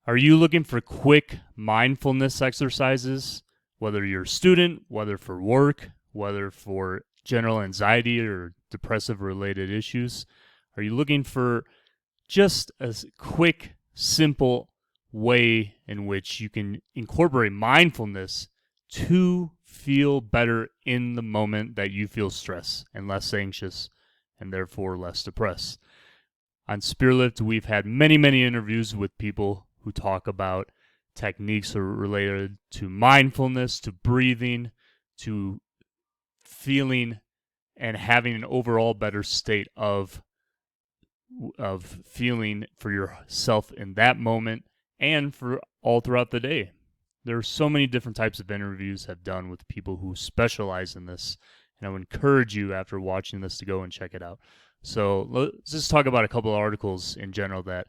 Are you looking for quick mindfulness exercises, whether you're a student, whether for work, whether for general anxiety or depressive related issues? Are you looking for just a quick, simple way in which you can incorporate mindfulness to feel better in the moment that you feel stress and less anxious and therefore less depressed? On SpirLift, we've had many interviews with people who talk about techniques related to mindfulness, to breathing, to feeling and having an overall better state of feeling for yourself in that moment and for all throughout the day. There are so many different types of interviews I've done with people who specialize in this, and I would encourage you after watching this to go and check it out. So let's just talk about a couple of articles in general that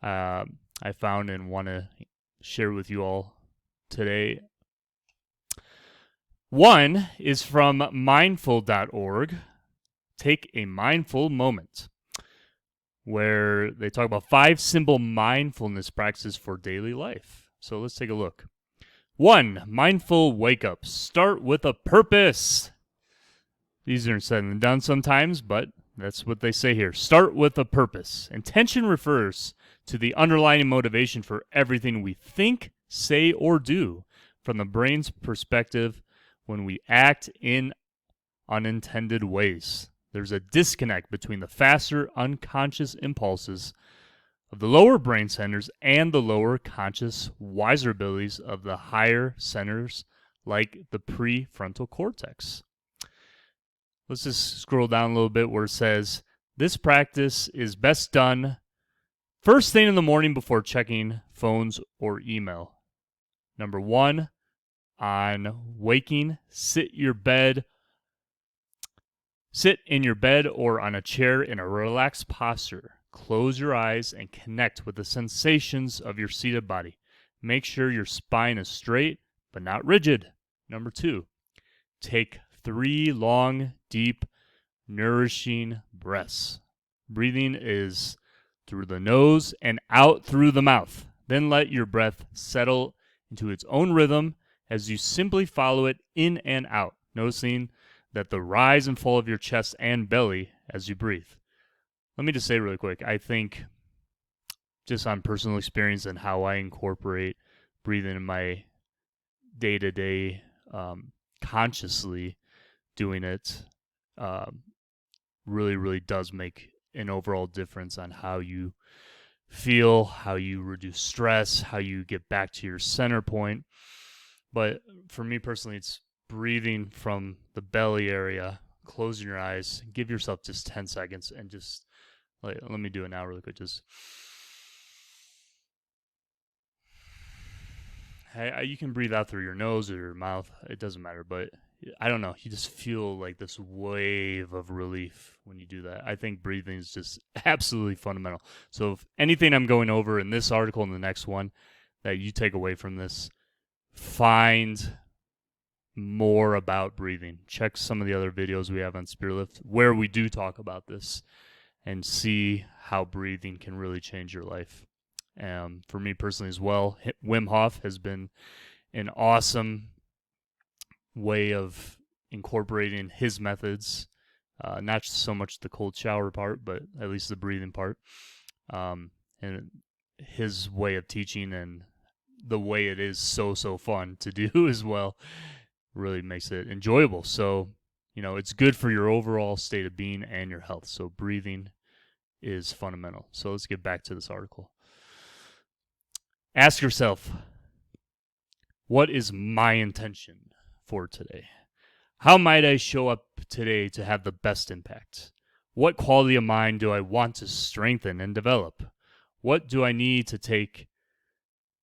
I found and want to share with you all today. One is from mindful.org, Take a Mindful Moment, where they talk about 5 simple mindfulness practices for daily life. So let's take a look. 1. Mindful wake-up. Start with a purpose. Easier said than done sometimes, but that's what they say here. Start with a purpose. Intention refers to the underlying motivation for everything we think, say, or do. From the brain's perspective, when we act in unintended ways, there's a disconnect between the faster unconscious impulses of the lower brain centers and the lower conscious wiser abilities of the higher centers like the prefrontal cortex. Let's just scroll down a little bit where it says, this practice is best done first thing in the morning before checking phones or email. Number 1, on waking, sit in your bed or on a chair in a relaxed posture. Close your eyes and connect with the sensations of your seated body. Make sure your spine is straight but not rigid. Number 2, take 3 long, deep, nourishing breaths. Breathing is through the nose and out through the mouth. Then let your breath settle into its own rhythm as you simply follow it in and out, noticing that the rise and fall of your chest and belly as you breathe. Let me just say really quick, I think just on personal experience and how I incorporate breathing in my day-to-day consciously doing it really does make an overall difference on how you feel, how you reduce stress, how you get back to your center point. But for me personally, it's breathing from the belly area, closing your eyes, give yourself just 10 seconds and just let me do it now really quick. Just you can breathe out through your nose or your mouth. It doesn't matter, but I don't know. You just feel like this wave of relief when you do that. I think breathing is just absolutely fundamental. So if anything I'm going over in this article and the next one that you take away from this, find more about breathing. Check some of the other videos we have on SpirLift where we do talk about this and see how breathing can really change your life. For me personally as well, Wim Hof has been an awesome way of incorporating his methods, not so much the cold shower part, but at least the breathing part, and his way of teaching and the way it is so fun to do as well really makes it enjoyable. So, it's good for your overall state of being and your health. So breathing is fundamental. So let's get back to this article. Ask yourself, what is my intention for today? How might I show up today to have the best impact? What quality of mind do I want to strengthen and develop? What do I need to take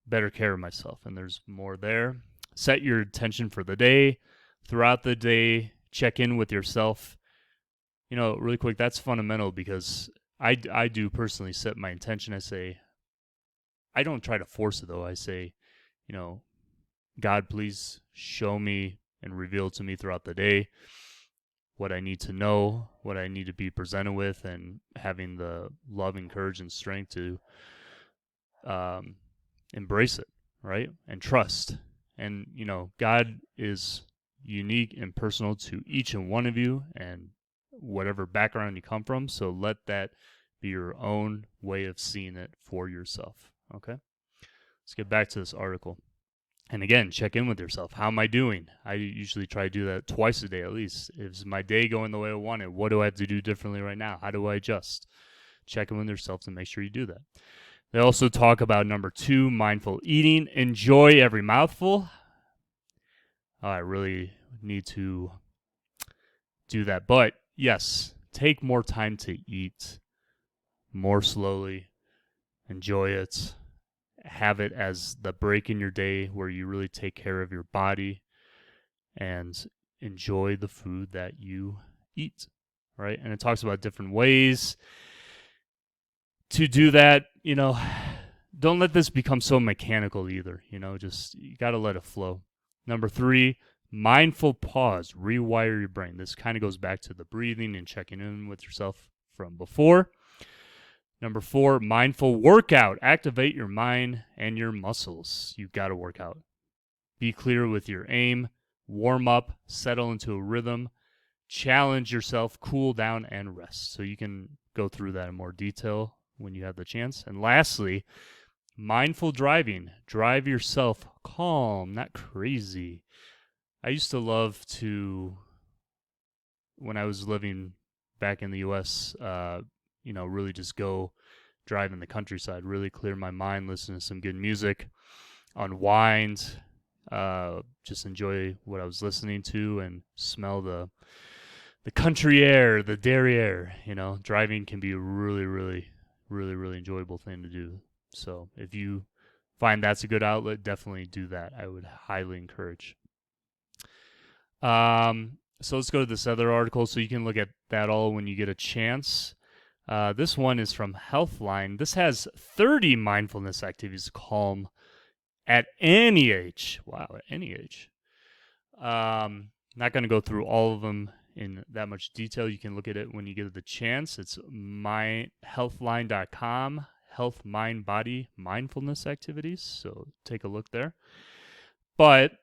better care of myself? And there's more there. Set your intention for the day. Throughout the day, check in with yourself. Really quick, that's fundamental because I do personally set my intention. I say, I don't try to force it though. I say, God, please show me and reveal to me throughout the day what I need to know, what I need to be presented with, and having the love and courage and strength to embrace it, right? And trust. And, God is unique and personal to each and one of you and whatever background you come from. So let that be your own way of seeing it for yourself. Okay? Let's get back to this article. And again, check in with yourself. How am I doing? I usually try to do that twice a day at least. Is my day going the way I want it? What do I have to do differently right now? How do I adjust? Check in with yourself to make sure you do that. They also talk about number 2, mindful eating. Enjoy every mouthful. I really need to do that. But yes, take more time to eat more slowly. Enjoy it. Have it as the break in your day where you really take care of your body and enjoy the food that you eat, right? And it talks about different ways to do that. Don't let this become so mechanical either. Just you got to let it flow. Number 3, mindful pause. Rewire your brain. This kind of goes back to the breathing and checking in with yourself from before. Number 4, mindful workout. Activate your mind and your muscles. You've got to work out. Be clear with your aim. Warm up. Settle into a rhythm. Challenge yourself. Cool down and rest. So you can go through that in more detail when you have the chance. And lastly, mindful driving. Drive yourself calm, not crazy. I used to love to, when I was living back in the U.S., really just go drive in the countryside, really clear my mind, listen to some good music, unwind, just enjoy what I was listening to and smell the country air, the dairy air. Driving can be a really, really, really, really enjoyable thing to do. So if you find that's a good outlet, definitely do that. I would highly encourage. So let's go to this other article so you can look at that all when you get a chance. This one is from Healthline. This has 30 mindfulness activities to calm at any age. Wow, at any age. Not going to go through all of them in that much detail. You can look at it when you get the chance. It's myhealthline.com, health, mind, body, mindfulness activities. So take a look there. But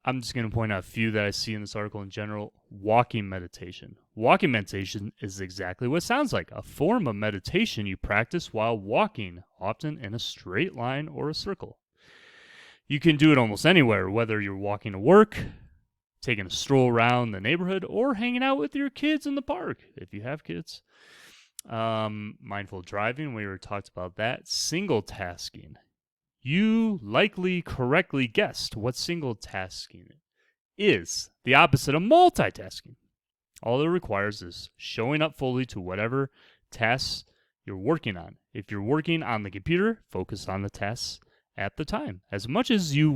I'm just going to point out a few that I see in this article in general. Walking meditation. Walking meditation is exactly what it sounds like, a form of meditation you practice while walking, often in a straight line or a circle. You can do it almost anywhere, whether you're walking to work, taking a stroll around the neighborhood, or hanging out with your kids in the park, if you have kids. Mindful driving, we already talked about that. Single tasking. You likely correctly guessed what single tasking is. The opposite of multitasking. All it requires is showing up fully to whatever tasks you're working on. If you're working on the computer, focus on the tasks at the time. As much as you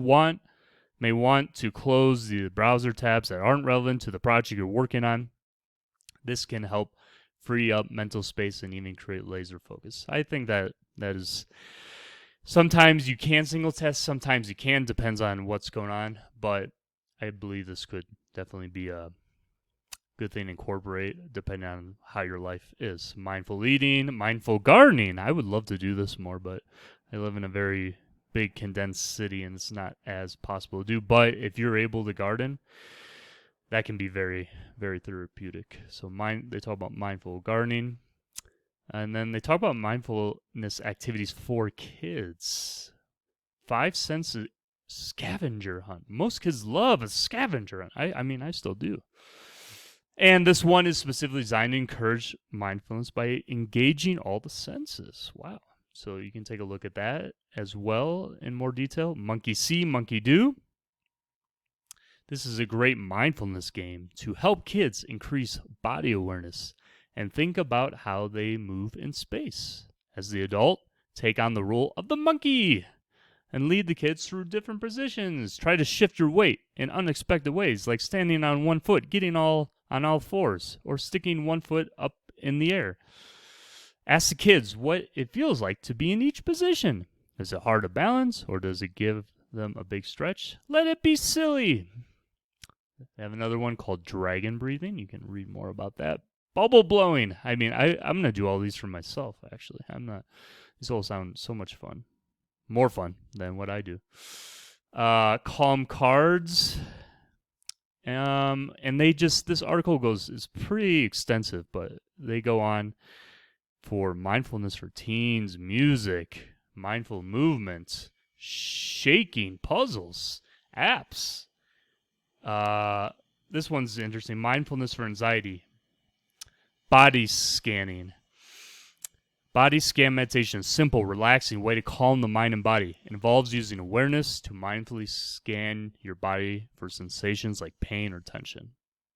may want to close the browser tabs that aren't relevant to the project you're working on, this can help free up mental space and even create laser focus. I think that is... Sometimes you can single test, sometimes you can, depends on what's going on, but I believe this could definitely be a good thing to incorporate depending on how your life is. Mindful eating, mindful gardening. I would love to do this more, but I live in a very big condensed city and it's not as possible to do. But if you're able to garden, that can be very, very therapeutic. So they talk about mindful gardening. And then they talk about mindfulness activities for kids. 5 senses scavenger hunt. Most kids love a scavenger hunt. I mean, I still do. And this one is specifically designed to encourage mindfulness by engaging all the senses. Wow. So you can take a look at that as well in more detail. Monkey see, monkey do. This is a great mindfulness game to help kids increase body awareness and think about how they move in space. As the adult, take on the role of the monkey and lead the kids through different positions. Try to shift your weight in unexpected ways, like standing on one foot, getting on all fours, or sticking one foot up in the air. Ask the kids what it feels like to be in each position. Is it hard to balance, or does it give them a big stretch? Let it be silly. They have another one called dragon breathing. You can read more about that. Bubble blowing. I mean, I'm going to do all these for myself, actually. These all sound so much fun. more fun than what I do. Calm cards. And this article is pretty extensive, but they go on for mindfulness routines, music, mindful movement, shaking, puzzles, apps. This one's interesting. Mindfulness for anxiety, body scanning. Body scan meditation is a simple, relaxing way to calm the mind and body. It involves using awareness to mindfully scan your body for sensations like pain or tension,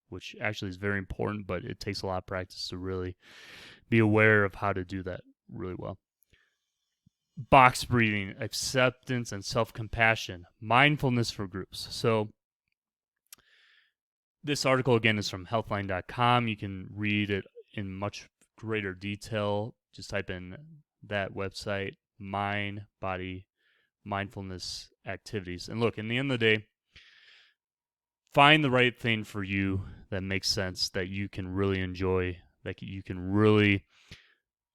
which actually is very important, but it takes a lot of practice to really be aware of how to do that really well. Box breathing, acceptance, and self-compassion. Mindfulness for groups. So this article, again, is from healthline.com. You can read it in much greater detail. Just type in that website, Mind, Body, Mindfulness Activities. And look, in the end of the day, find the right thing for you that makes sense, that you can really enjoy, that you can really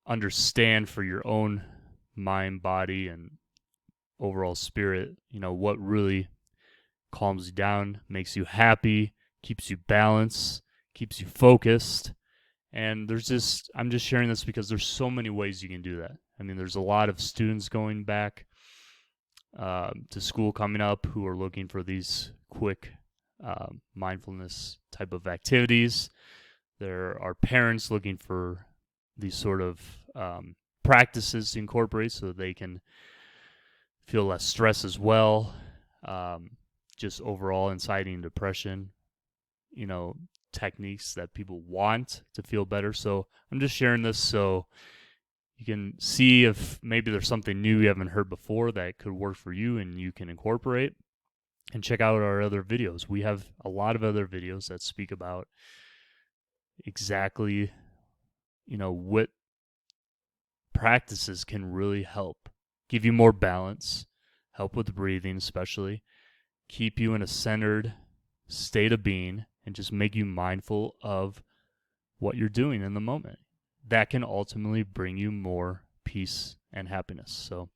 understand for your own mind, body, and overall spirit. You know, what really calms you down, makes you happy, keeps you balanced, keeps you focused. And I'm just sharing this because there's so many ways you can do that. I mean, there's a lot of students going back to school coming up who are looking for these quick mindfulness type of activities. There are parents looking for these sort of practices to incorporate so they can feel less stress as well. Just overall anxiety and depression, techniques that people want to feel better. So I'm just sharing this so you can see if maybe there's something new you haven't heard before that could work for you and you can incorporate. And check out our other videos. We have a lot of other videos that speak about exactly, what practices can really help give you more balance, help with breathing especially, keep you in a centered state of being, and just make you mindful of what you're doing in the moment. That can ultimately bring you more peace and happiness. So